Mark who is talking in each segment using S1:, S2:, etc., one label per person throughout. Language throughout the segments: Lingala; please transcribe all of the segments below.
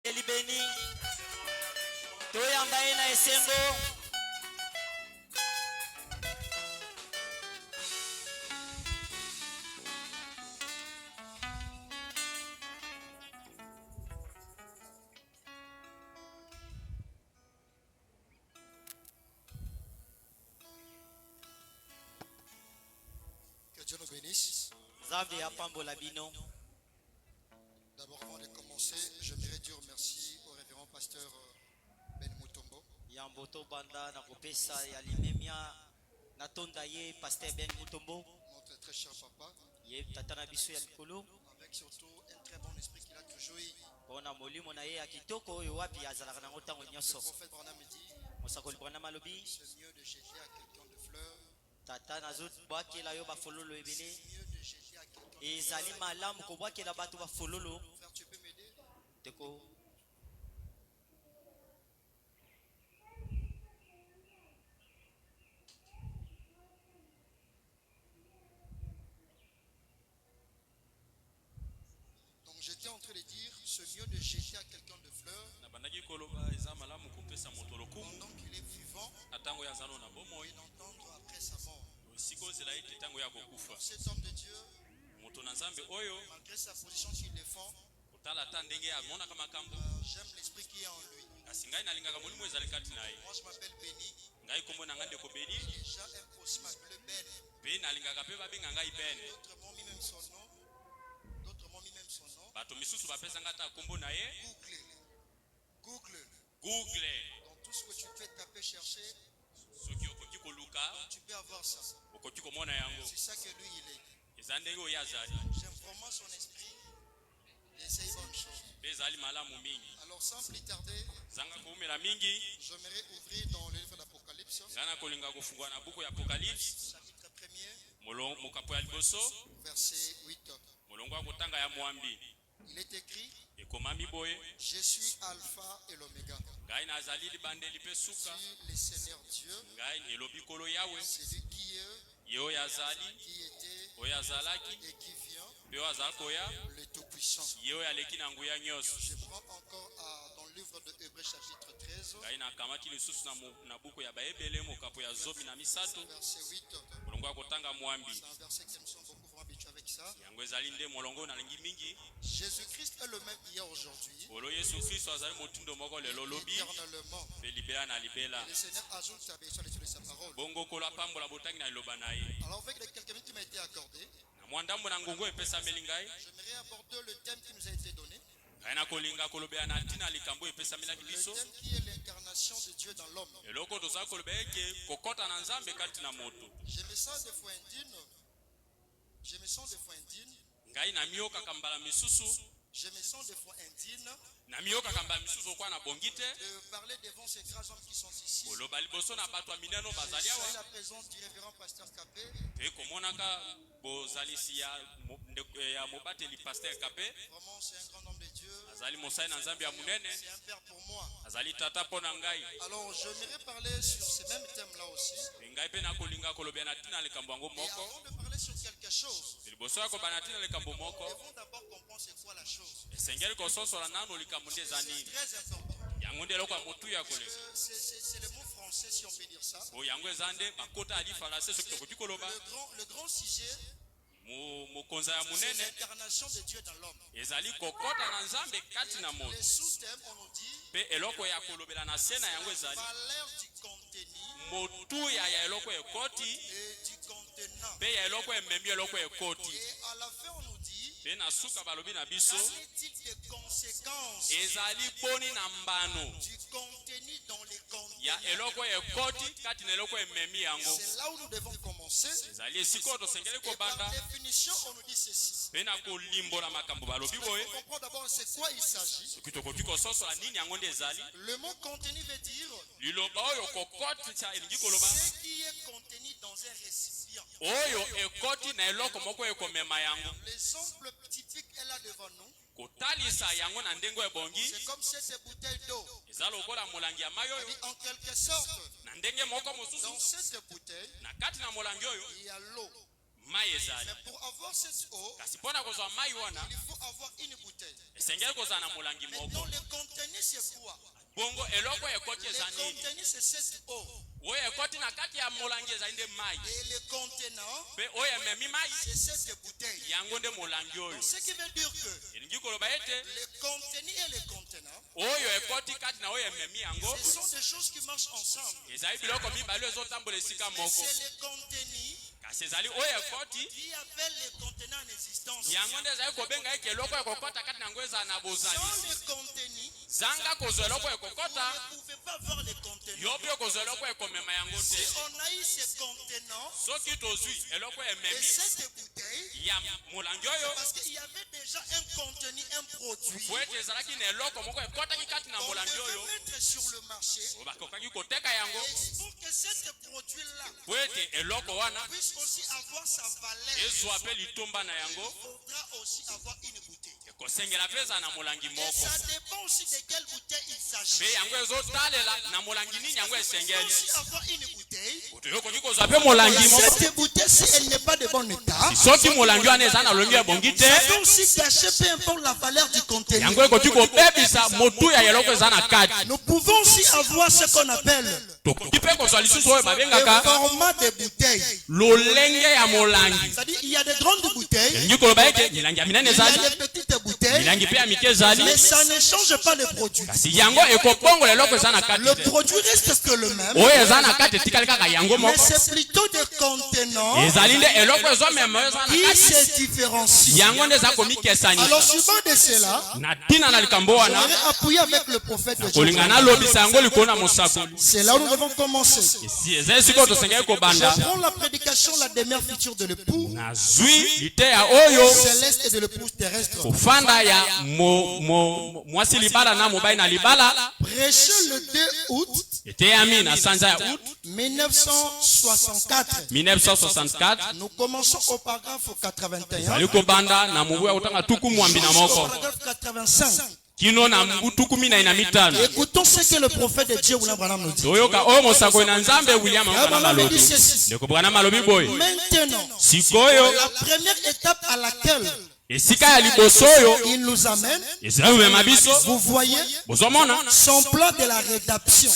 S1: Elibeni toyamba ena esengo
S2: Que Dieu nous bénisse.
S1: Zambi apambola bino.
S2: D'abord, avant de commencer, j'aimerais dire merci au révérend pasteur Ben Mutombo.
S1: Yamboto banda na kopesa ya limemia natonda ye pasteur Ben Mutombo
S2: Notre très cher papa,
S1: ye tatana biso ya likolo
S2: avec surtout un très bon esprit qu'il a toujours eu.
S1: pona molimo na ye ya kitoko oyo wapi azalaka nango ntango
S2: Le
S1: nyonso.
S2: prophète Branham dit,
S1: Mosakoli Branham alobi
S2: c'est mieux de jeter à quelqu'un de fleurs,
S1: tata nazobwakela yo bafololo ebele
S2: c'est mieux de jeter à quelqu'un de
S1: ezali malamu kobwakela bato bafololo.
S2: fleurs. Frère, tu peux m'aider?
S1: Teko
S2: Donc j'étais en train de dire, c'est mieux de jeter à quelqu'un de fleurs pendant qu'il est vivant et d'entendre après sa mort. Cet homme de Dieu, malgré sa position qu'il défend, j'aime l'esprit qui est en lui. Moi je m'appelle Béni. Déjà un aussi m'appelle Ben. D'autres m'ont mis même son nom. Google. Dans tout ce que tu peux taper, chercher, tu peux avoir ça. C'est ça que lui il est. J'aime vraiment son esprit. Et c'est une bonne chose. Alors sans plus tarder, j'aimerais ouvrir dans le livre d'Apocalypse, chapitre 1er, verset 8. Il est écrit, je suis Alpha et l'Oméga. Je suis le Seigneur Dieu, celui qui est, qui était et qui vient, le Tout-Puissant. Je prends encore dans le livre de Hébreux chapitre 13, verset 8. C'est un verset qui me semble beaucoup vraiment habitué avec ça. Jésus-Christ est le même hier aujourd'hui, éternellement. Et le Seigneur ajoute à l'étude de sa parole. Alors avec les quelques minutes qui m'ont été accordées, j'aimerais aborder le thème qui nous a été donné. Le thème qui est l'incarnation de Dieu dans l'homme. Je me sens des fois indigne. Je me sens des fois indigne de parler devant ces grands hommes qui sont ici. J'ai la présence du révérend pasteur Capé. Vraiment, c'est un grand homme de Dieu. C'est un père pour moi. Alors, j'aimerais parler sur ce même thème-là aussi. Et avant de parler sur quelque chose, nous devons d'abord comprendre c'est quoi la chose. C'est très important. C'est le mot français, si on peut dire ça. Le grand sujet, c'est l'incarnation de Dieu dans l'homme. Les sous-thèmes, on nous dit, valeur du contenu et du contenant. Et à la fin, on nous dit, qu'en est-il des conséquences du contenu dans les contenants? C'est là où nous devons commencer. Et par définition, on nous dit ceci. Il faut comprendre d'abord c'est quoi il s'agit. Le mot contenu veut dire ce qui est contenu dans un récipient. L'exemple typique est là devant nous. C'est comme cette bouteille d'eau. En quelque sorte, dans cette bouteille, il y a l'eau. Mais pour avoir cette eau, il faut avoir une bouteille. Maintenant, le contenu
S3: c'est quoi?
S2: bongo eloko ekoti
S3: Le
S2: ezani
S3: contenu c'est cette eau.
S2: oyo ekoti na kati ya molangi ezali nde mai
S3: Et le contenant
S2: pe oyo ememi mai
S3: c'est cette bouteille.
S2: yango nde molangi oyo
S3: Ce qui veut dire que
S2: elingi koloba ete
S3: le contenu et le contenant,
S2: oyo ekoti kati na oyo ememi yango
S3: ce sont des choses qui marchent ensemble.
S2: ezali biloko mibale oyo ezotambola esika
S3: Mais
S2: moko
S3: c'est le contenu
S2: kasi ezali oyo ekoti
S3: qui appelle le contenant en existence.
S2: yango nde ezali kobenga eke eloko ekokota kati na yango ezala na bozali
S3: Sans le contenu,
S2: zanga kozwa eloko ekokota
S3: vous ne pouvez pas voir le contenu.
S2: yo mpe okozwa eloko ekomema yango
S3: Si
S2: te
S3: on a eu ce contenant
S2: soki tozwi eloko
S3: et
S2: ememi
S3: cette bouteille,
S2: ya molangi oyo
S3: parce qu'il y avait déjà un contenu, un produit,
S2: po ete ezalaki na eloko moko ekotaki kati na
S3: on
S2: molangi oyo
S3: devait mettre sur le marché.
S2: bakokaki koteka yango
S3: Et pour que ce produit-là
S2: po ete eloko wana
S3: puisse aussi avoir sa valeur,
S2: ezwa mpe litomba na yango
S3: il faudra aussi avoir une bouteille.
S2: ekosengela mpe ezala na molangi
S3: Et
S2: moko
S3: ça dépend aussi de quelle bouteille il s'agit.
S2: mpe yango ezotalela na molangi nini yango
S3: Il faut
S2: esengeli
S3: aussi avoir une bouteille.
S2: moto yokoki kozwa mpe molangi moko
S3: Cette bouteille, si elle n'est pas de bon état,
S2: soki molangi wana eza na lolongi ebongi te
S3: ça peut aussi cacher peu importe la valeur du contenu.
S2: yango ekoki kobebisa motuya ya eloko eza na kati
S3: Nous pouvons aussi avoir ce qu'on appelle
S2: tokoki mpe kozwa lisusu oyo
S3: le
S2: babengaka
S3: format de bouteille.
S2: lolenge ya molangi
S3: C'est-à-dire, il y a des grandes bouteilles,
S2: elingi koloba ete milangi ya minene
S3: il y a
S2: ezali
S3: des petites bouteilles,
S2: milangi mpe ya mike ezali
S3: mais ça ne change pas le produit.
S2: kasi yango ekobongola eloko eza na kati
S3: Le
S2: te
S3: produit reste que le même,
S2: oyo eza na kati etikali kaka yango
S3: mais
S2: moko
S3: c'est plutôt des contenants
S2: ezali nde eloko ezomema oyo eza na
S3: qui
S2: kati
S3: se différencient.
S2: yango nde eza komikesanisa
S3: Alors, sur de cela,
S2: na ntina na likambo wana
S3: j'aurais appuyé avec le prophète de
S2: kolinga
S3: Dieu.
S2: nalobisa yango likolo na mosakoli
S3: C'est là où nous devons commencer.
S2: esi eza esika oyo tosengeli kobanda
S3: Je prends la prédication, la demeure future de l'époux
S2: nazwi liteya oyo
S3: céleste et de l'épouse terrestre.
S2: kofanda ya mwasi libala na mobali na libala
S3: Prêché le 2 août
S2: eteyami na sanza ya août
S3: 1964.
S2: 1964
S3: Nous commençons au paragraphe 81
S2: ezali kobanda na mobu ya kotanga tuku mwambi na
S3: jusqu'au
S2: moko
S3: paragraphe 85.
S2: kino na mbu tuku minai na mitano
S3: Écoutons ce que le prophète de Dieu, William Branham, nous dit.
S2: toyoka oyo mosakoli na nzambe william akana malobi ndeko bwana malobi boye
S3: Maintenant,
S2: sikoyo
S3: la première étape à laquelle
S2: esika ya liboso oyo
S3: il nous amène,
S2: ezali komema biso
S3: vous voyez,
S2: bozomona
S3: son plan de la rédemption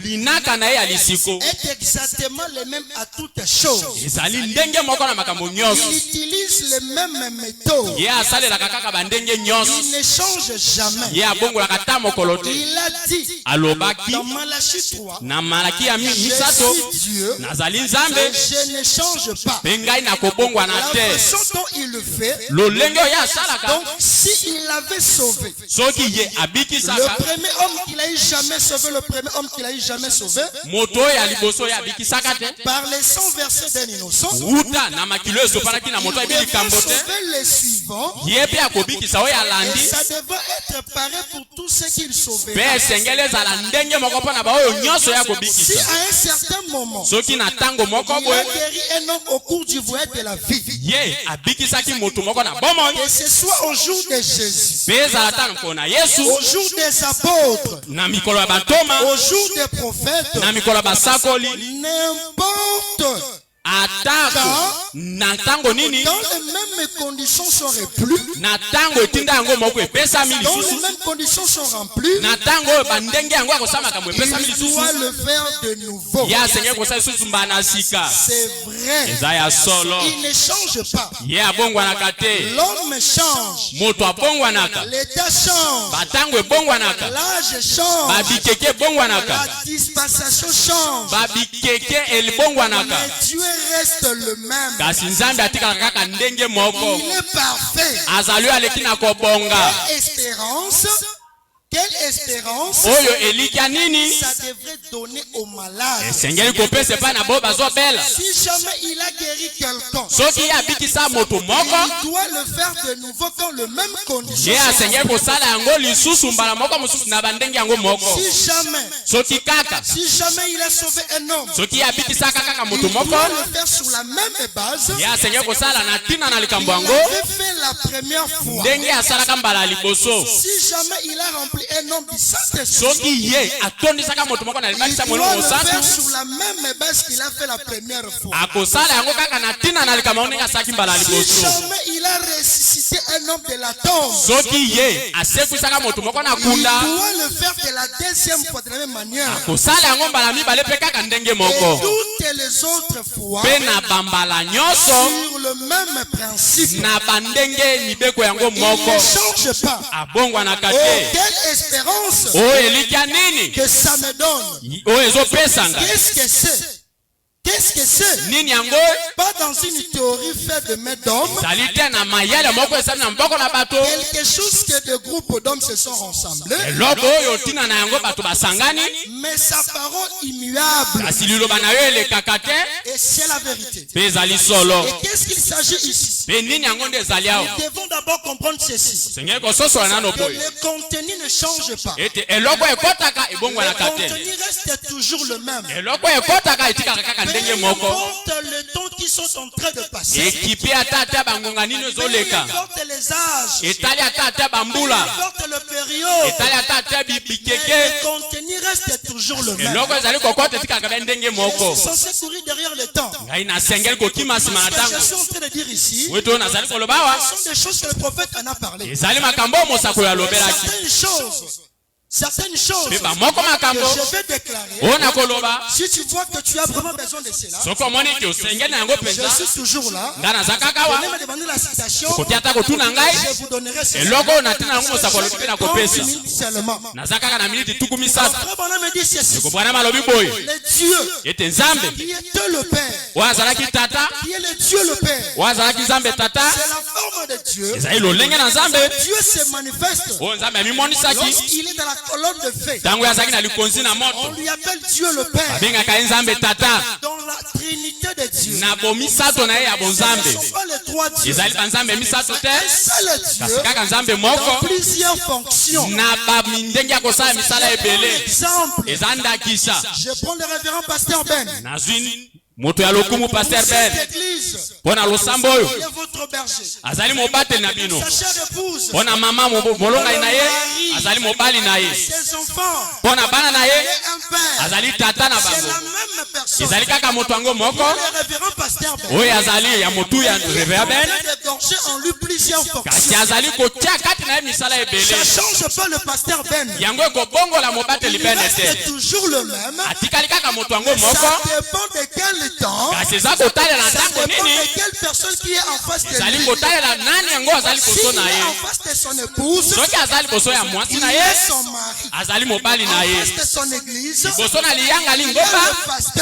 S2: linaka na ye ya lisiko
S3: est exactement le même à toutes choses.
S2: ezali ndenge moko na makambo nyonso
S3: Il utilise les mêmes méthodes.
S2: ye asalelaka kaka bandenge nyonso
S3: Il ne change jamais.
S2: ye abongolaka ta mokolo te
S3: Il a dit
S2: alobaki
S3: dans Malachie 3,
S2: na malaki ya
S3: je
S2: misato
S3: suis Dieu,
S2: nazali nzambe
S3: je ne change pas.
S2: mpe ngai nakobongwana
S3: La
S2: te
S3: façon dont il le fait,
S2: lolenge oyo asalaka
S3: donc s'il avait sauvé
S2: soki ye
S3: le
S2: abikisaka
S3: premier homme qu'il a eu jamais sauvé, le premier homme qu'il a eu jamais sauvé,
S2: moto oyo ya liboso oyo abikisaka te
S3: par les 100 versets d'un innocent,
S2: wuta na makilo esopanaki na
S3: il
S2: moto ayebi
S3: devrait
S2: likambo te
S3: sauver les suivants.
S2: ye mpe akobikisa oyo
S3: Et
S2: alandi
S3: ça devrait être pareil pour tous ceux qu'il sauvait.
S2: mpe esengeli ezala ndenge moko mpo na baoyo nyonso ya
S3: Si
S2: kobikisa
S3: à un certain moment,
S2: soki na ntango moko
S3: il
S2: boye
S3: a guéri un homme au cours du voyage de la vie,
S2: ye abikisaki moto moko na bomoi
S3: que ce soit au jour de Jésus,
S2: mpe ezala ta mpona yesu
S3: au jour des apôtres,
S2: na mikolo ya bantoma
S3: au jour des prophètes,
S2: na mikolo ya basakoli
S3: n'importe
S2: atako na ntango nini
S3: dans les mêmes conditions sont replues,
S2: na ntango etinda yango moko epesami
S3: dans les
S2: lisusu
S3: mêmes conditions sont remplies,
S2: na ntango oyo bandenge yango akosala makambo epesami
S3: il
S2: lisusu
S3: doit le faire de nouveau.
S2: ye asengeli kosala lisusu mbala na sika
S3: C'est vrai.
S2: eza ya solo
S3: Il ne change pas.
S2: ye abongwanaka te
S3: L'homme change.
S2: moto abongwanaka
S3: L'état change.
S2: batango ebongwanaka
S3: L'âge change.
S2: babikeke ebongwanaka
S3: La dispensation change.
S2: babikeke elibongwanaka
S3: Mais Dieu reste le même.
S2: kasi nzambe atikala kaka ndenge moko
S3: Il est parfait.
S2: azali oyo aleki na kobonga
S3: Quelle espérance, quelle espérance
S2: oyo elikya nini
S3: ça devrait donner aux malades.
S2: esengeli kopesa epai na bo bazobela
S3: Si jamais il a guéri quelqu'un,
S2: soki ye abikisa moto moko
S3: il doit le faire de nouveau dans le même condition.
S2: ye asengeli kosala yango lisusu mbala moko mosusu na bandenge yango moko
S3: Si jamais,
S2: soki kaka
S3: si jamais il a sauvé un homme,
S2: soki ye abikisaka kaka moto
S3: il
S2: moko
S3: doit le faire sur la même base
S2: ye asengeli kosala na ntina na
S3: qu'il
S2: likambo yango
S3: avait fait la première fois.
S2: ndenge asalaka mbala ya liboso
S3: Si jamais il a rempli un homme du Saint-Esprit,
S2: soki ye atondisaka moto moko na
S3: il
S2: libatisa
S3: doit
S2: molimo
S3: le faire
S2: mosantu
S3: sur la même base qu'il a fait la première fois.
S2: akosala yango kaka na ntina na likambo ndenge asalaki mbala
S3: Si
S2: liboso
S3: jamais il a ressuscité un homme de la tombe,
S2: soki ye asekwisaka moto moko na
S3: il
S2: kunda
S3: doit le faire de la deuxième fois de la même manière.
S2: akosala yango mbala mibale mpe kaka ndenge
S3: Et
S2: moko
S3: toutes les autres fois,
S2: mpe na bambala nyonso
S3: sur le même principe.
S2: na bandenge mibeko yango
S3: Il
S2: moko
S3: ne change pas.
S2: abongwanaka
S3: Oh,
S2: te
S3: quelle espérance
S2: oyo elikya nini
S3: que ça me donne.
S2: oyo ezopesanga
S3: Qu'est-ce que c'est? Qu'est-ce que c'est?
S2: nini yango
S3: Pas dans une théorie faite de main d'homme.
S2: ezali te na mayele moko esali na mboko na bato
S3: Quelque chose que des groupes d'hommes se sont rassemblés.
S2: eloko oyo ntina na yango bato basangani
S3: Mais sa parole immuable.
S2: kasi liloba na yo elekaka te
S3: Et c'est la vérité.
S2: mpe ezali solo
S3: Et qu'est-ce qu'il s'agit ici?
S2: mpe nini yango nde ezali awa
S3: Nous devons d'abord comprendre ceci.
S2: sengeli kososola nano
S3: Que
S2: boye
S3: le contenu ne change pas.
S2: ete eloko ekotaka
S3: Le
S2: ebongwanaka te
S3: contenu reste toujours le même.
S2: eloko ekotaka etikaka kaka
S3: Peu
S2: ndenge moko
S3: importe le temps qui sont en train de passer.
S2: ekipi ata ata bangonga nini
S3: Peu
S2: ezoleka
S3: importe les âges.
S2: etali ata ata
S3: Peu
S2: bambula
S3: importe le période.
S2: etali ata ata
S3: Mais
S2: bikeke
S3: le contenu reste toujours le même.
S2: eloko ezali kokota etikaka mpe ndenge
S3: Je
S2: moko
S3: suis censé courir derrière le temps.
S2: ngai nasengeli kokima nsima na
S3: Ce que je
S2: ntango
S3: suis en train de dire ici,
S2: weto oyo nazali koloba awa
S3: ce sont des choses que le prophète en a parlé.
S2: ezali makambo oyo mosakoli alobelaki
S3: Certaines choses
S2: mpe bamoko
S3: que
S2: makambo
S3: je vais déclarer.
S2: oyo nakoloba
S3: Si tu vois que tu as vraiment besoin de cela,
S2: soki omoni ti osengeli na yango
S3: je
S2: mpenza
S3: suis toujours là.
S2: ngai naza kaka wa
S3: Venez me demander la citation.
S2: koki ata kotuna ngai
S3: Je vous donnerai cela.
S2: eloko oyo natina yango mosakoli mpe
S3: 30
S2: nakopesa
S3: minutes seulement.
S2: naza kaka na miniti tuku misatu
S3: Frère Branham me dit ceci.
S2: ekobwana malobi boye
S3: Le Dieu
S2: ete nzambe
S3: qui est le Père,
S2: oyo azalaki tata
S3: qui est le Dieu le Père,
S2: oyo azalaki nzambe tata
S3: c'est la forme de Dieu.
S2: ezali lolenge na nzambe
S3: Dieu se manifeste
S2: oyo nzambe amimonisaki
S3: lorsqu'il est dans la colonne de feu.
S2: ntango oyo azalaki na likonzi na
S3: On
S2: moto
S3: lui appelle Dieu le Père.
S2: babengaka ye nzambe tata
S3: Dans la trinité de Dieu.
S2: na bomisato na ye ya
S3: Ce ne
S2: bonzambe
S3: sont pas les trois dieux.
S2: ezali banzambe misato te
S3: Un seul
S2: kasi
S3: Dieu
S2: kaka nzambe
S3: dans
S2: moko
S3: plusieurs fonctions.
S2: na bandenge ya kosala misala ebele
S3: Exemple,
S2: eza ndakisa
S3: je prends le révérend pasteur Ben.
S2: nazwi moto ya lokumu paster ben
S3: Cette église,
S2: mpo na losambo oyo
S3: il est votre berger.
S2: azali mobateli na bino
S3: Sa chère épouse,
S2: mpo na mama molongai na ye azali mobali na ye
S3: ses enfants,
S2: mpo na bana na
S3: il
S2: ye
S3: est un père.
S2: azali tata na
S3: C'est
S2: bango
S3: la même personne.
S2: ezali kaka moto yango moko
S3: Le révérend pasteur Ben.
S2: oyo azali ya motu ya revera ben
S3: Dégorger en lui plusieurs
S2: kasi
S3: fonctions.
S2: azali kotia kati na ye misala
S3: Ça
S2: ebele
S3: change pas le pasteur Ben.
S2: yango ekobongola mobateli
S3: Il
S2: bene
S3: reste
S2: te
S3: toujours le même.
S2: atikali kaka moto yango
S3: Ça
S2: moko
S3: dépend de quel temps.
S2: kasi eza kotalela
S3: Ça
S2: ntango
S3: dépend
S2: nini
S3: de quelle personne qui est en face de
S2: ezali
S3: lui.
S2: kotalela nani yango azali
S3: S'il
S2: liboso na
S3: est
S2: ye
S3: en face de son épouse,
S2: soki aza liboso ya mwasi
S3: il
S2: na ye
S3: est son mari.
S2: azali mobali na
S3: En
S2: ye
S3: face de son église,
S2: liboso na liyanga lingomba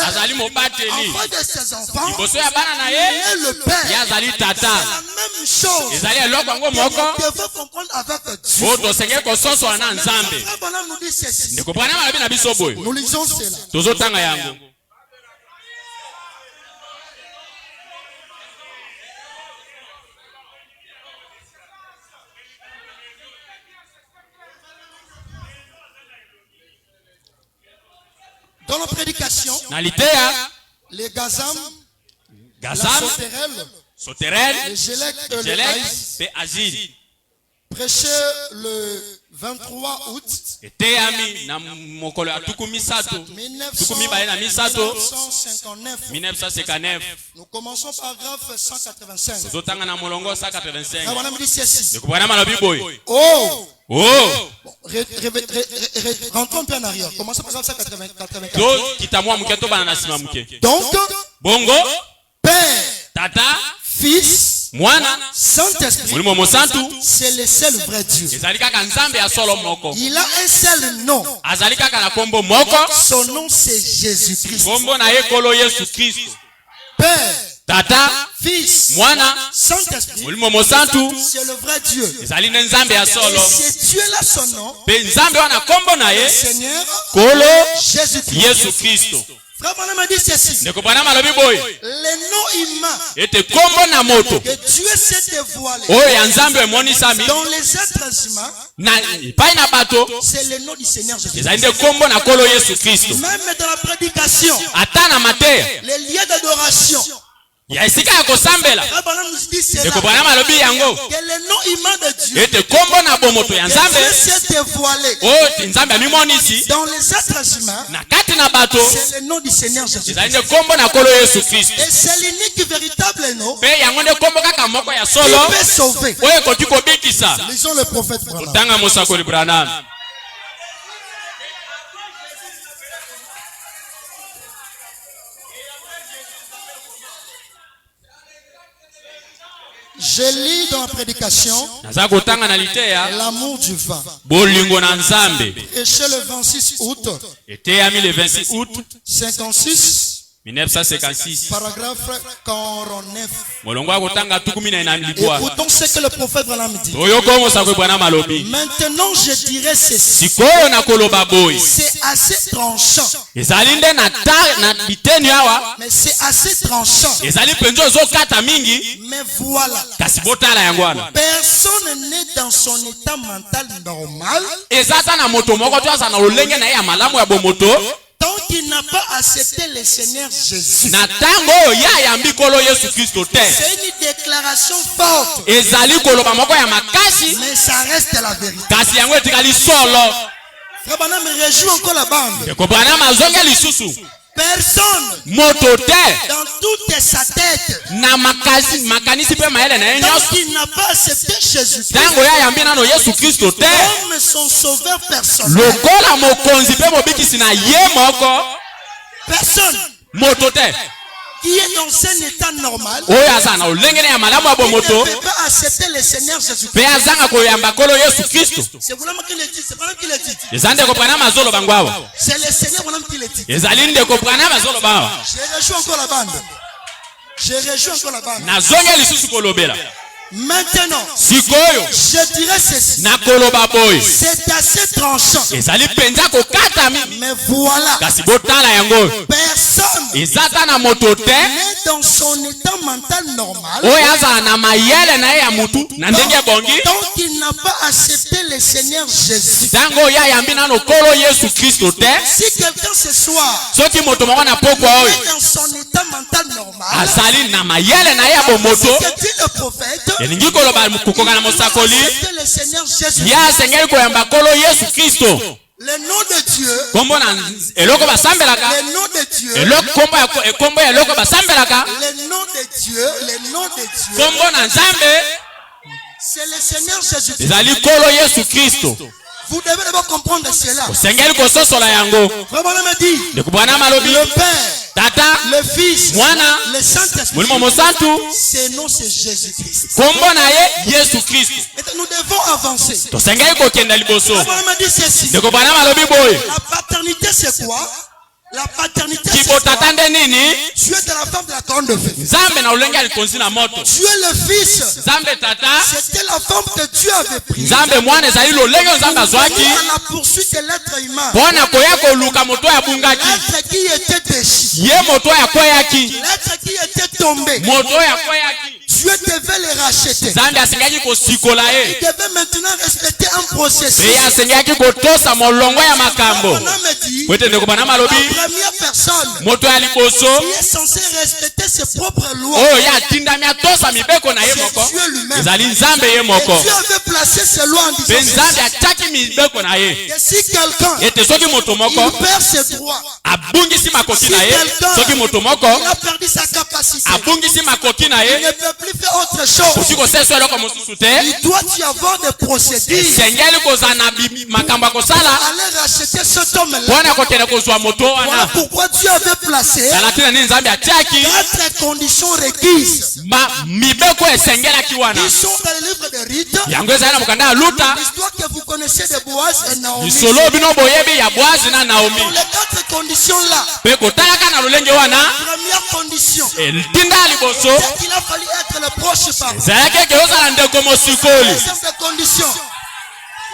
S2: azali mobateli
S3: en face de ses enfants,
S2: liboso ya bana na
S3: il
S2: ye
S3: est le père.
S2: ye azali
S3: C'est
S2: tata
S3: la même chose.
S2: ezali eloko yango moko
S3: Nous devons comprendre avec Dieu.
S2: oyo tosengeli kososola na nzambe
S3: Frère Branham nous dit ceci.
S2: ndeko bwana malobi na biso boye
S3: Nous lisons cela.
S2: tozotanga yango
S3: Dans la prédication,
S2: na liteya
S3: les Gazam, la
S2: gazam
S3: Sauterelle,
S2: soterel
S3: les Gélec et les
S2: jelek
S3: Haïs
S2: mpe azili
S3: prêchaient le 23 août
S2: eteyami na mokolo ya tuku misato tuku mibale na misato 1959
S3: Nous commençons paragraphe 185.
S2: tozotanga na molongo 185
S3: Frère Branham dit ceci.
S2: ndeko bwana malobi boye
S3: Oh!
S2: o
S3: Bon, rentrons un peu en arrière. Commençons par exemple 184.
S2: tokita mwa moke tobana na nsima moke
S3: Donc,
S2: bongo
S3: Père,
S2: tata
S3: Fils,
S2: mwana
S3: Saint-Esprit,
S2: molimo mosantu
S3: c'est le seul vrai Dieu.
S2: ezali kaka nzambe ya solo moko
S3: Il a un seul nom.
S2: azali kaka na kombo moko
S3: Son nom c'est Jésus-Christ.
S2: kombo na ye kolo yesu kristo
S3: Père,
S2: tata
S3: Fils,
S2: mwana
S3: Saint-Esprit,
S2: molimo mosantu
S3: c'est le vrai Dieu.
S2: ezali nde nzambe ya
S3: Et
S2: solo
S3: c'est Dieu-là son nom,
S2: mpe nzambe wana kombo na ye
S3: Seigneur
S2: kolo
S3: Jésus-Christ.
S2: yesu kristo
S3: Frère Branham a dit ceci.
S2: ndeko bwana malobi boye
S3: Le nom humain
S2: ete kombo na moto
S3: que Dieu s'est dévoilé
S2: oyo ya nzambe emonisami
S3: dans les êtres humains,
S2: na epai na bato
S3: c'est le nom du Seigneur Jésus.
S2: ezali nde kombo na kolo yesu kristo
S3: Même dans la prédication,
S2: ata na mateya
S3: les lieux d'adoration,
S2: ya esika ya kosambela eko bwana malobi yango
S3: que le nom humain de Dieu
S2: ete kombo na bomoto ya nzambe
S3: s'est dévoilé
S2: oyo nzambe amimonisi
S3: dans les êtres humains.
S2: na kati na bato
S3: C'est le nom du Seigneur Jésus.
S2: ezali nde kombo na kolo Yesu Kristo
S3: Et c'est l'unique véritable nom
S2: mpe yango nde kombo kaka moko ya
S3: qui
S2: solo
S3: peut sauver.
S2: oyo ekoki kobikisa.
S3: Lisons le prophète Branham.
S2: Tanga mosakoli Branham.
S3: Je lis dans la prédication
S2: naza kotanga na liteya
S3: l'amour du vin.
S2: bolingo na nzambe
S3: Et chez le 26 août
S2: eteyami le 26 août
S3: 56,
S2: 1956
S3: paragraphe 49.
S2: molongo akotanga 14 libwa.
S3: Écoutons ce que le prophète Branham dit.
S2: toyoko mosakoli bwana malobi
S3: Maintenant, je dirais ceci.
S2: sikoyo nakoloba boye
S3: C'est assez tranchant.
S2: ezali nde na biteni awa
S3: Mais c'est assez tranchant.
S2: ezali mpenza ozokata mingi
S3: Mais voilà.
S2: kasi botala yango wana
S3: Personne n'est dans son état mental normal
S2: eza ata na moto moko to aza na lolenge na ye ya malamu ya bomoto
S3: tant qu'il n'a pas accepté le Seigneur Jésus.
S2: na ntango oyo ye ayambi kolo Yesu Kristo te
S3: C'est une déclaration forte.
S2: ezali koloba moko ya makasi
S3: Mais ça reste la vérité.
S2: kasi yango etikali solo.
S3: Frère Branham réjoue encore la bande.
S2: eko Branham azonge lisusu
S3: Personne
S2: moto te
S3: dans toute sa tête
S2: na makanisi mpe mayele na ye
S3: tant
S2: nyonso
S3: qu'il n'a pas accepté Jésus
S2: ntango ye ayambi nano Yesu Kristo te
S3: comme son sauveur personnel.
S2: lokola mokonzi mpe mobikisi na ye moko
S3: Personne
S2: moto te
S3: qui est dans un état normal
S2: oyo aza na olengene ya malamu ya
S3: qui ne
S2: bomoto
S3: peut pas accepter le Seigneur Jésus.
S2: mpe azanga koyamba kolo Yesu Kristo
S3: C'est Branham qui le dit, c'est Branham qui le dit.
S2: eza ndeko Branham azoloba ngo awa
S3: C'est le Seigneur Branham qui le dit.
S2: ezali ndeko Branham azoloba awa
S3: Je rejoue encore la bande. Je rejoue encore la bande.
S2: nazonge lisusu kolobela
S3: Maintenant,
S2: sikoyo
S3: je dirais ceci.
S2: nakoloba boye
S3: C'est assez tranchant.
S2: ezali mpenza kokata
S3: Mais voilà.
S2: kasi botala yango
S3: Personne
S2: eza ata na moto te
S3: n'est dans son état mental normal
S2: oyo azala na mayele na ye ya mutu na ndenge ebongi
S3: tant qu'il n'a pas accepté le Seigneur Jésus.
S2: ntango oyo ayambi nano kolo Yesu Kristo te
S3: Si quelqu'un ce soir
S2: soki moto moko na pokwa oyo
S3: est dans son état mental normal,
S2: azali na mayele na ye ya bomoto
S3: que dit le prophète,
S2: elingi koloba kokoka na mosakoli
S3: accepter le Seigneur Jésus.
S2: ye asengeli koyamba kolo Yesu Kristo
S3: Le nom de Dieu,
S2: kombo na eloko basambelaka
S3: le nom de Dieu,
S2: kombo ya eloko basambelaka
S3: le nom de Dieu, le nom de Dieu,
S2: kombo na Nzambe
S3: c'est le Seigneur Jésus.
S2: ezali kolo Yesu Kristo.
S3: Vous devez d'abord comprendre cela.
S2: osengeli kososola yango
S3: Vraiment, on me dit,
S2: ndeko Branham malobi
S3: le Père,
S2: tata
S3: le Fils,
S2: mwana
S3: le Saint-Esprit,
S2: molimo mosantu
S3: ses noms c'est Jésus-Christ.
S2: kombo na ye Yesu Kristo.
S3: Et nous devons avancer.
S2: tosengeli kokenda liboso
S3: Vraiment, on me dit ceci.
S2: ndeko Branham malobi boye
S3: La paternité c'est quoi? La paternité c'est
S2: kibotata
S3: quoi?
S2: nde nini
S3: Tu es de la femme de la corne de feu.
S2: nzambe na olenge ya likonzi na moto
S3: Tu es le Fils.
S2: nzambe tata
S3: C'était la femme que Dieu avait prise.
S2: nzambe mwana ezali lolenge oyo nzambe azwaki
S3: À la poursuite de l'être humain.
S2: mpo na koya koluka moto oyo abungaki
S3: L'être qui était déchu.
S2: ye moto oyo akweyaki
S3: L'être qui était tombé.
S2: moto oyo akweyaki
S3: Dieu devait les racheter.
S2: nzambe asengaki kosikola
S3: Il
S2: ye
S3: devait maintenant respecter un processus.
S2: ye asengaki kotosa molongo ya makambo
S3: On me dit,
S2: po ete ndeko Branham
S3: la
S2: alobi
S3: première personne
S2: moto ya liboso
S3: qui est censée respecter ses propres lois,
S2: oyo ye atindami atosa mibeko na ye moko
S3: c'est Dieu lui-même.
S2: ezali nzambe ye
S3: Et
S2: moko
S3: Dieu avait placé ses lois en
S2: mpe
S3: disant
S2: nzambe
S3: ceci,
S2: atiaki mibeko na ye
S3: que si quelqu'un
S2: ete soki moto moko
S3: il perd ses droits,
S2: abungisi makoki
S3: si
S2: na ye
S3: quelqu'un
S2: soki moto moko
S3: il a perdu sa capacité,
S2: abungisi makoki na
S3: il
S2: ye
S3: ne peut plus faire autre chose.
S2: koki kosesa eloko mosusu te
S3: Il doit y avoir des procédures.
S2: esengeli kozala na makambo ya kosala
S3: Aller racheter cet homme-là.
S2: mpo na kokende kozwa moto
S3: Voilà
S2: wana
S3: pourquoi Dieu avait placé
S2: tala tina nini nzambe atiaki
S3: 4 conditions requises.
S2: mibeko esengelaki wana
S3: Ils sont dans le livre de Rite.
S2: yango ezali na mokanda ya luta
S3: L'histoire que vous connaissez de Boaz et Naomi.
S2: lisolo bino boyebi ya Boazi na Naomi
S3: Dans les 4 conditions-là,
S2: mpe kotalaka na lolenge wana
S3: première condition,
S2: etinda ya liboso
S3: c'est qu'il a fallu être le proche parent.
S2: ezalaki eke ozala ndeko mosikoli
S3: Deuxième des conditions.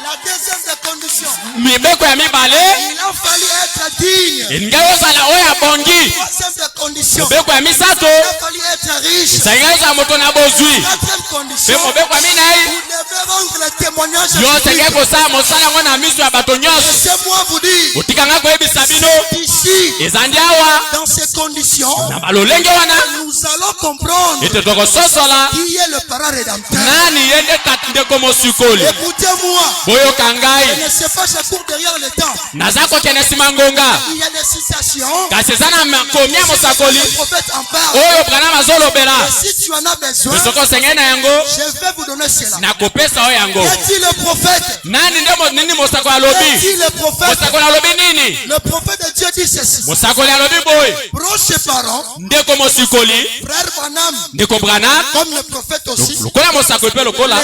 S3: La deuxième des conditions.
S2: mibeko ya mibale
S3: Il a fallu être digne.
S2: elingai ozala oyo abongi
S3: Troisième des conditions.
S2: mobeko ya misato
S3: Il a fallu être riche.
S2: esalingai ozala moto na bozwi
S3: Quatrième
S2: mpe
S3: condition.
S2: mobeko ya minei
S3: Vous devez rendre le témoignage.
S2: yo osengeli kosala mosala yango na miso ya bato nyonso
S3: Laissez-moi vous dire.
S2: otikanga koyebisa bino
S3: Ici ici,
S2: ezandiawa
S3: dans ces conditions,
S2: na balolenge wana
S3: nous allons comprendre
S2: ete tokososola
S3: qui est le parent rédempteur.
S2: nani yende ndeko mosikoli.
S3: Écoutez-moi,
S2: Boyoka
S3: je
S2: ngai
S3: ne sais pas, je cours derrière le temps.
S2: naza kokende nsima ngonga
S3: Il y a des citations,
S2: kasi eza na makomi ya mosakoli
S3: le prophète en parle.
S2: oyo Branham azolobela.
S3: Et si tu en as besoin,
S2: Soko osengeli na yango
S3: je vais vous donner cela.
S2: nakopesa oyo yango.
S3: Qu'est-il le prophète?
S2: Nani nini mosakoli alobi?
S3: Qu'est-il le prophète?
S2: Mosakoli alobi nini?
S3: Le prophète de Dieu dit ceci.
S2: Mosakoli alobi boye
S3: Proche parent,
S2: ndeko mosikoli
S3: frère Branham,
S2: ndeko Branham
S3: comme le prophète aussi,
S2: lokola mosakoli mpe lokola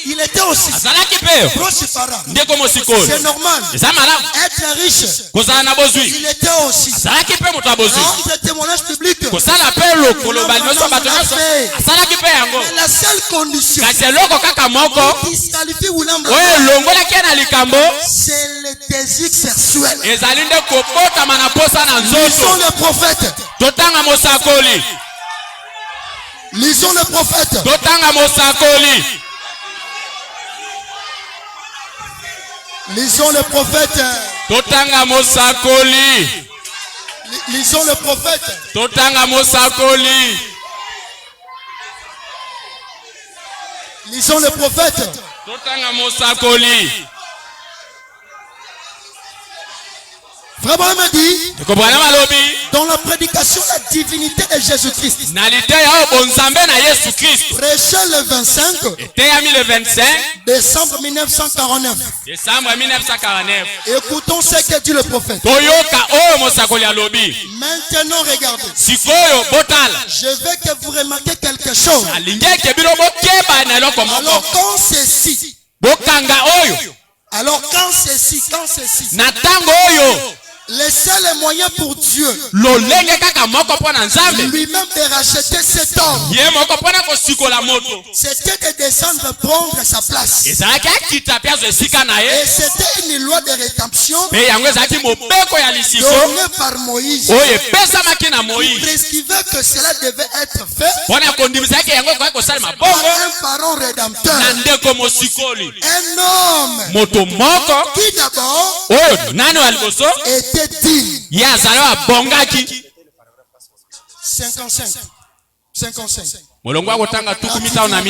S3: il était aussi
S2: azalaki mpe
S3: proche parent.
S2: ndeko mosikoli.
S3: C'est normal.
S2: eza malamu
S3: Être riche,
S2: kozala na bozwi,
S3: il était aussi.
S2: azalaki mpe moto ya bozwi.
S3: Rendre témoignage public.
S2: kosala mpe koloba nyonso bato nyonso asalaki mpe yango.
S3: Mais la seule condition
S2: kasi eloko kaka moko
S3: qui disqualifie William
S2: oyo
S3: Branham,
S2: elongolaki ye na likambo
S3: c'est le désir sexuel.
S2: ezali nde kobotama na posa na
S3: Lisons
S2: nzoto.
S3: le prophète.
S2: totanga mosakoli,
S3: Lisons le prophète.
S2: totanga mosakoli,
S3: Lisons le prophète.
S2: totanga mosakoli,
S3: Lisons le prophète.
S2: totanga mosakoli,
S3: Lisons le prophète.
S2: totanga mosakoli.
S3: Frère Branham dit,
S2: ndeko Branham alobi
S3: dans la prédication de la divinité de Jésus-Christ,
S2: na liteya oyo bonzambe na Yesu Kristo
S3: prêché le 25
S2: eteyami le 25
S3: décembre 1949.
S2: décembre 1949.
S3: Écoutons ce que dit le prophète.
S2: toyoka oyo mosakoli alobi.
S3: Maintenant, regardez.
S2: sikoyo botala
S3: Je veux que vous remarquez quelque chose.
S2: alingi eke bino bokeba na eloko moko.
S3: Alors, quand ceci,
S2: bokanga oyo na ntango oyo
S3: le seul moyen pour Dieu
S2: lolenge kaka moko mpo na nzambe
S3: lui-même de racheter cet homme,
S2: ye moko mpo na kosikola moto
S3: c'était de descendre prendre sa place.
S2: ezalaki akita mpe azwa esika na
S3: Et
S2: ye
S3: c'était une loi de rédemption
S2: mpe yango ezalaki mobeko ya lisiko
S3: donnée par Moïse.
S2: oyo epesamaki na
S3: Il
S2: Moïse
S3: prescrivait que cela devait être fait
S2: mpo na kondimisaki yango ekoki kosalema
S3: par
S2: bongo
S3: un parent rédempteur.
S2: na ndeko mosikoli.
S3: Un homme
S2: moto moko
S3: qui d'abord
S2: oyo nani wa liboso
S3: était digne.
S2: ye azali abongaki
S3: 55.
S2: molongo akotanga tuku mitano na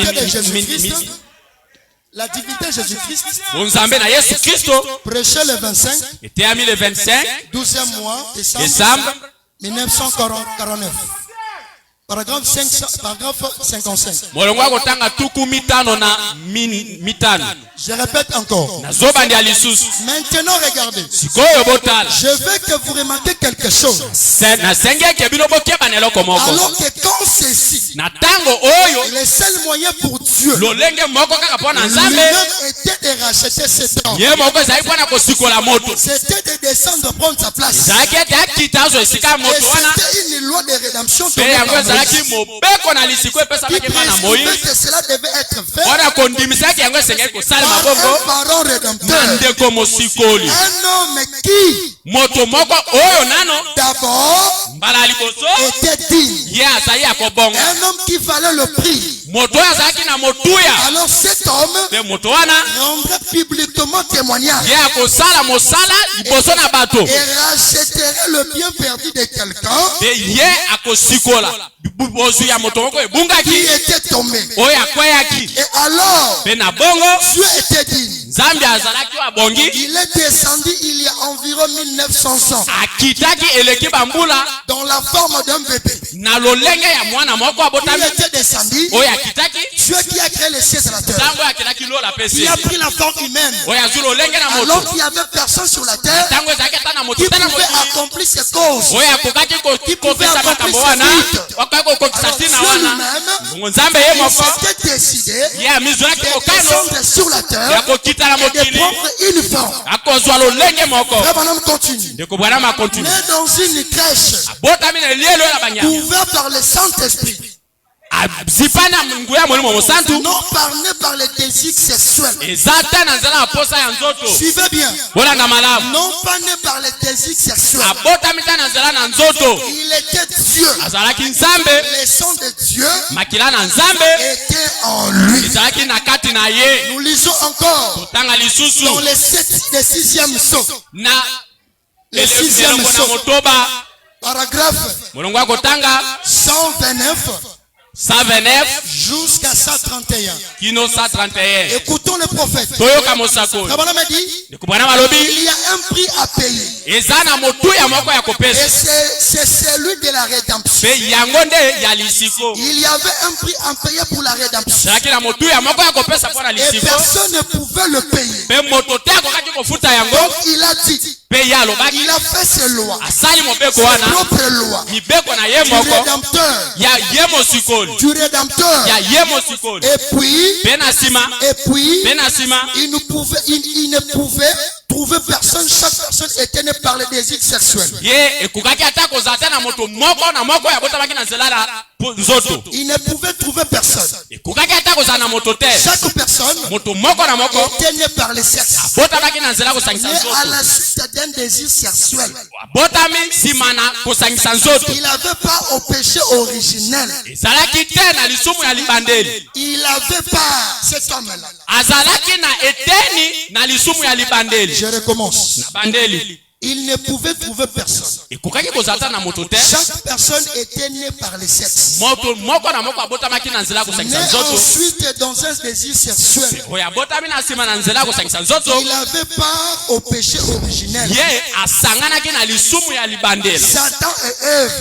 S3: La divinité de Jésus-Christ,
S2: bonzambe na Yesu Kristo
S3: prêché le 25,
S2: eteyami le 25
S3: 12e mois, décembre
S2: décembre
S3: 1949. Paragraphe 55.
S2: molongo akotanga tuku mitano na mitano.
S3: Je répète encore.
S2: nazobandi ya lisusu.
S3: Maintenant, regardez.
S2: sikoyo botala
S3: Je veux que vous remarquez quelque chose.
S2: nasengi eke bino bokeba na eloko moko.
S3: Alors que quand ceci,
S2: na ntango oyo
S3: le seul moyen pour Dieu
S2: lolenge moko kaka mpo na nzambe
S3: lui-même était de racheter cet homme,
S2: ye moko ezali mpo na kosikola moto
S3: c'était de descendre prendre sa place.
S2: ezalaki ete akita azwa esika ya
S3: Et
S2: moto wana
S3: c'était une loi de rédemption
S2: mpe
S3: donnée
S2: yango
S3: par
S2: ezalaki
S3: Moïse,
S2: mobeko na lisiko
S3: qui
S2: epesamaki mpa na
S3: prescrivait
S2: Moïse
S3: que cela devait être fait
S2: mpona kondimisaki yango esengeli kosalema
S3: par
S2: bongo
S3: un parent
S2: na
S3: rédempteur.
S2: ndeko mosikoli.
S3: Un homme qui
S2: moto moko oyo nano
S3: d'abord
S2: mbala ya liboso
S3: était digne.
S2: ye azali ya kobonga.
S3: Un homme qui valait le prix.
S2: moto oyo azalaki na motuya
S3: Alors cet homme
S2: mpe moto wana
S3: rendrait publiquement témoignage
S2: ye akosala mosala liboso na bato
S3: et rachèterait le bien perdu de quelqu'un
S2: mpe ye akosikola bozwi ya moto moko
S3: qui
S2: ebungaki
S3: était tombé.
S2: oyo akweyaki
S3: Et alors,
S2: mpe na bongo
S3: Dieu était digne.
S2: nzambe azalaki oyo abongi
S3: Il est descendu il y a environ 1900 ans
S2: akitaki eleki bambula
S3: dans la forme d'un bébé.
S2: na lolenge ya mwana moko
S3: Il
S2: abotami
S3: était descendu.
S2: oyo akitaki
S3: Dieu qui a créé les cieux et la terre.
S2: ntango oyo akitaki lola pesi
S3: Il a pris la forme humaine.
S2: oyo azwi lolenge na moto
S3: Alors qu'il y avait personne sur la terre
S2: ntango ezalaki ata na moto
S3: qui
S2: te na
S3: pouvait
S2: mokili
S3: accomplir ses causes.
S2: oyo akokaki kokokisa makambo wana okoki kokokisa ntina
S3: Dieu
S2: wana
S3: lui-même,
S2: bongo nzambe ye
S3: il
S2: moko
S3: s'était décidé
S2: ye amizwaki
S3: de
S2: kokano
S3: descendre sur la
S2: ya
S3: terre
S2: kokita na
S3: et de
S2: mokili
S3: prendre une forme.
S2: akozwa lolenge moko.
S3: Frère Branham continue.
S2: ndeko Branham akontinue
S3: Né dans une crèche
S2: abotami na elielo ya banyama
S3: couvert par le Saint-Esprit,
S2: azipa na nguya ya molimo mosantu
S3: non parlé par les désirs sexuels.
S2: eza te na nzela ya posa ya nzoto.
S3: Suivez bien.
S2: bolanga malamu
S3: Non pas né par les désirs sexuels.
S2: abotami te na nzela na nzoto
S3: Il était Dieu.
S2: azalaki nzambe
S3: Le sang de Dieu
S2: makila na nzambe
S3: était en lui.
S2: Nous
S3: lisons encore dans le 6e psaume. Le 6e psaume. Paragraphe 129 jusqu'à 131. Écoutons le prophète. Abraham a dit, il y a un prix à payer. Et c'est celui de la rédemption. Il y avait un prix à payer pour la rédemption. Et personne ne pouvait le payer. Donc il a dit, il a fait ses lois, ses propres lois, du rédempteur. Et puis il ne pouvait trouver personne. Chaque personne était née par les désirs sexuels. Il ne pouvait trouver personne. Chaque personne était née par les sexes, mais à la suite d'un désir sexuel. Il n'avait pas au péché originel. Il n'avait pas cet homme-là. Je recommence. Il ne pouvait trouver personne. Chaque personne était née par les sexes, mais ensuite dans un désir sexuel. Il n'avait pas au péché originel. Satan et Ève.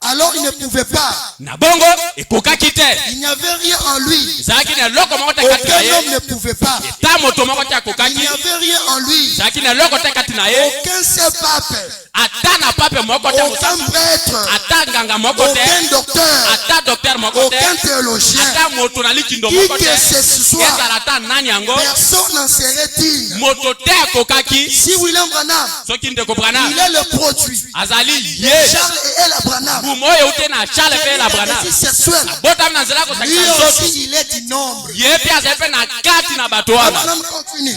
S3: Alors il ne pouvait pas. Il n'y avait rien en lui. Aucun homme ne pouvait pas. Il n'y avait rien en lui. Aucun seul pape, aucun prêtre, aucun docteur, aucun théologien, qui que ce soit, personne n'en serait digne. Si William Branham, il est le produit. Charles et El Branham, lui aussi il est du nombre. Branham continue.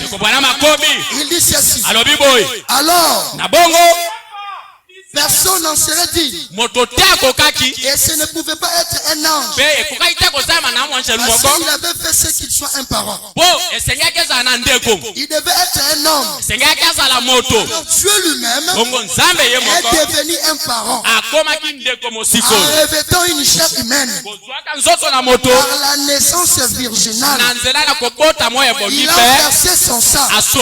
S3: Il dit ceci. Alors, personne n'en serait digne. Et ce ne pouvait pas être un ange, parce qu'il avait fait ce qu'il soit un parent. Il devait être un homme. Alors Dieu lui-même est devenu un parent en revêtant une chair humaine par la naissance virginale. Il a versé son sang. Ce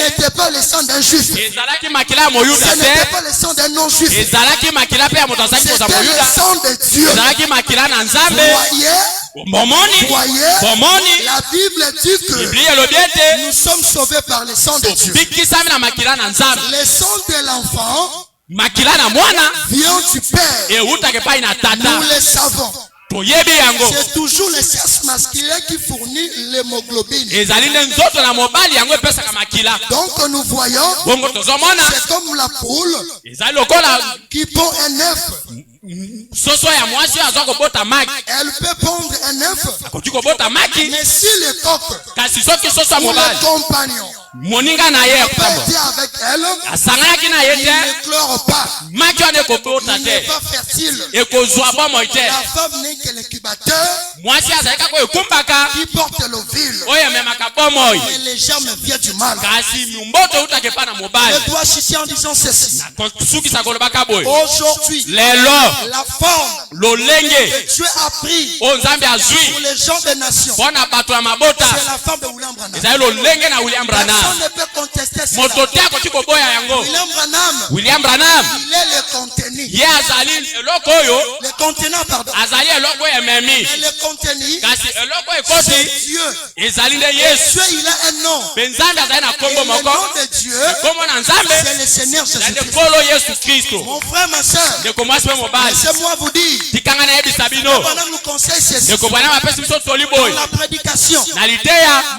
S3: n'était pas le sang d'un juif, ce n'était pas le sang d'un non-juif, c'était le sang de Dieu. Voyez, la Bible dit que nous sommes sauvés par le sang de Dieu. Le sang de l'enfant vient du Père. Nous le savons. C'est toujours le sexe masculin qui fournit l'hémoglobine. Donc nous voyons, c'est comme la poule qui pond un œuf. Elle peut pondre un œuf, mais si le coq ou le compagnon n'est pas été avec elle, il n'éclore pas, il n'est pas fertile. La femme n'est que l'incubateur qui porte l'ovule, et les germes viennent du mâle. Je dois chuter en disant ceci. Aujourd'hui, la forme que Dieu a pris pour les gens des nations, c'est la femme de William Branham. Personne ne peut contester cela. William Branham, il est le contenu. Le contenant, pardon. Mais le contenu, c'est Dieu. Et Dieu, il a un nom. Et le nom de Dieu, c'est le Seigneur Jésus-Christ. Mon frère, ma soeur, laissez-moi vous dire, Branham nous conseille ceci dans la prédication.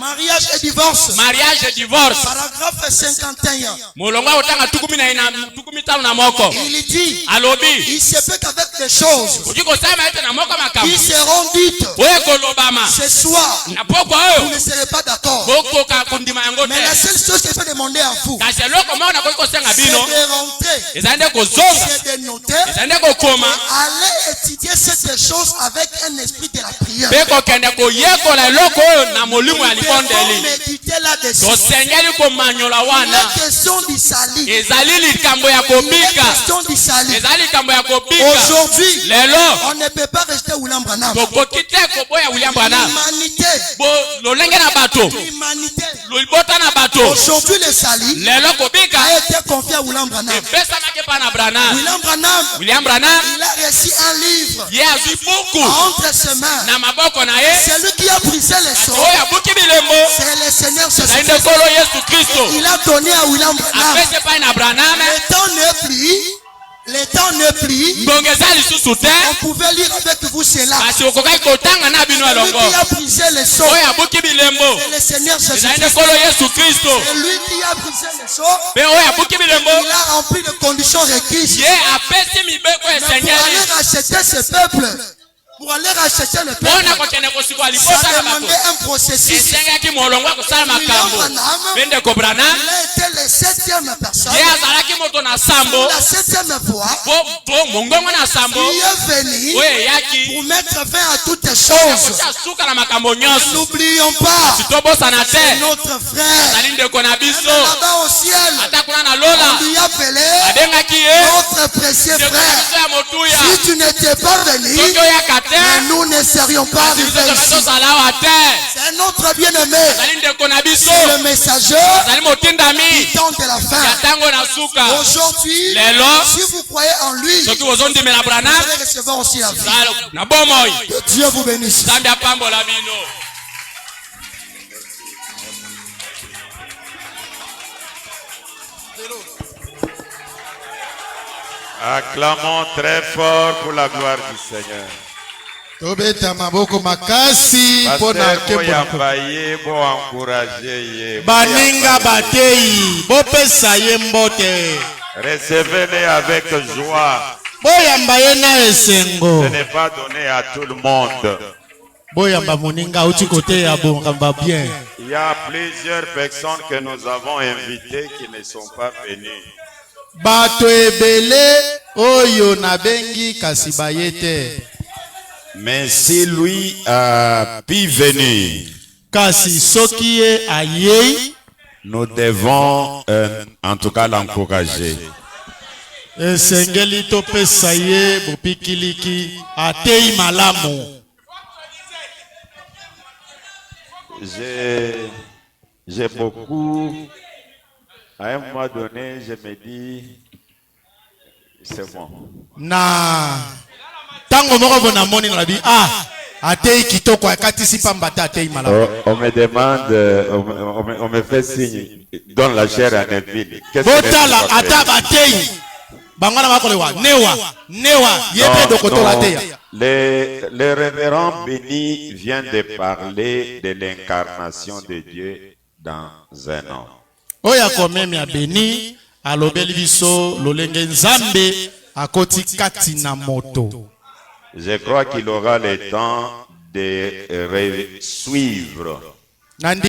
S3: Mariage et divorce. Paragraphe 51. Il dit, il se peut qu'avec des choses qui seront dites ce soir, vous ne serez pas d'accord. bango
S4: Mais la seule chose que je peux demander à vous,
S3: kasi eloko moko nakoki kosenga
S4: c'est
S3: bino
S4: de rentrer,
S3: ezali nde kozonga
S4: c'est de noter,
S3: ezali nde kokoma
S4: aller étudier cette chose avec un esprit de la prière.
S3: mpe kokende koyekola eloko oyo na molimo ya
S4: Nous devons
S3: libondeli
S4: méditer là-dessus.
S3: tosengeli komanyola
S4: Il
S3: wana
S4: est question du salut.
S3: ezali likambo ya
S4: Il est
S3: kobika
S4: question du salut.
S3: ezali likambo ya kobika
S4: Aujourd'hui,
S3: lelo
S4: on ne peut pas rester William Branham.
S3: tokoki te koboya William Branham
S4: L'humanité,
S3: lolenge na bato
S4: l'humanité.
S3: libota na bato
S4: Aujourd'hui, le salut
S3: lelo kobika
S4: a été confié à William Branham.
S3: epesamaki mpa na Branham
S4: William Branham,
S3: il
S4: a reçu un livre
S3: ye azwi buku
S4: entre ses mains.
S3: na maboko na ye
S4: C'est lui qui a brisé les sceaux.
S3: oyo abuki bilembo
S4: C'est le Seigneur
S3: ezali
S4: Jésus.
S3: nde nkolo yesu kristo
S4: Il a donné à William Branham.
S3: apesi epai na Branham
S4: Le temps n'est plus. Le temps n'est plus.
S3: ngongo eza lisusu te
S4: On pouvait lire avec vous cela.
S3: kasi okokaki kotanga na bino
S4: C'est lui
S3: elongo
S4: qui a brisé les sceaux.
S3: oyo abuki bilembo
S4: C'est le Seigneur Jésus.
S3: ezali nde nkolo yesu kristo
S4: C'est lui qui a brisé les sceaux.
S3: mpe oyo abuki bilembo
S4: Il a rempli les conditions requises.
S3: ye apesi mibeko
S4: Mais pour aller
S3: esengeli
S4: racheter ce peuple, pour aller racheter le peuple,
S3: mpona kokende kosikwa libota
S4: ça
S3: na bato
S4: demandait un processus.
S3: esengaki molongo ya kosala makambo mpe ndeko Branham
S4: Il a été le 7e personne.
S3: ye azalaki moto na sambo
S4: La 7e fois,
S3: po mongongo na sambo
S4: il est venu
S3: oyo eyaki
S4: pour mettre fin à toutes choses.
S3: kotia suka na makambo nyonso
S4: N'oublions pas,
S3: tobosana te
S4: notre frère,
S3: azali ndeko na biso
S4: là-bas au ciel,
S3: ata kuna na lola
S4: on lui appelé
S3: abengaki ye
S4: notre précieux
S3: ndeko na
S4: frère.
S3: biso ya motuya
S4: Si tu n'étais pas venu,
S3: soki oyaka te
S4: nous ne serions pas
S3: kasi biso
S4: arrivés ici.
S3: tozala awa te
S4: C'est notre bien-aimé,
S3: azali ndeko na biso
S4: c'est le messager
S3: azali motindami
S4: du temps de la
S3: ya
S4: fin.
S3: ntango na suka
S4: Aujourd'hui,
S3: lelo
S4: si vous croyez en lui,
S3: soki ozondimela
S4: vous
S3: Branham
S4: allez recevoir aussi la vie.
S3: na bomoi
S4: Que Dieu vous bénisse.
S3: nzambe apambola bino
S5: Acclamons très fort pour la gloire du Seigneur.
S6: tobeta maboko makasi mpona
S5: Pasteur
S6: nkembo na
S5: Boyambaye, bo encourager ye.
S6: baninga batei bopesa ye mbote
S5: Recevez-les avec joie.
S6: boyamba ye na esengo
S5: Ce n'est pas donné à tout le monde.
S6: boyamba moninga auti koteya bongamba bien.
S5: Il y a plusieurs personnes que nous avons invitées qui ne sont pas venues.
S6: bato ebele oyo nabengi kasi baye te
S5: Mais si lui a pu venir,
S6: kasi soki ye ayei
S5: nous devons en tout cas l'encourager.
S6: esengeli topesa ye bopikiliki atei malamu.
S5: J'ai beaucoup, à un moment donné, je me dis, c'est bon.
S6: Na tango moko bo namoni na bi atei kitoko akatisi pamba te atei malamu.
S5: On me demande, on me fait signe, donne la chair à Neville.
S6: Botala ata batei bangwana bakolewa newa yebe dokotola teya.
S5: Le révérend Béni vient de parler de l'incarnation de Dieu dans un homme.
S6: Oya komemi abeni alobeli biso lolenge nzambe akoti kati na moto.
S5: Je crois qu'il aura le temps de suivre.
S6: Nandi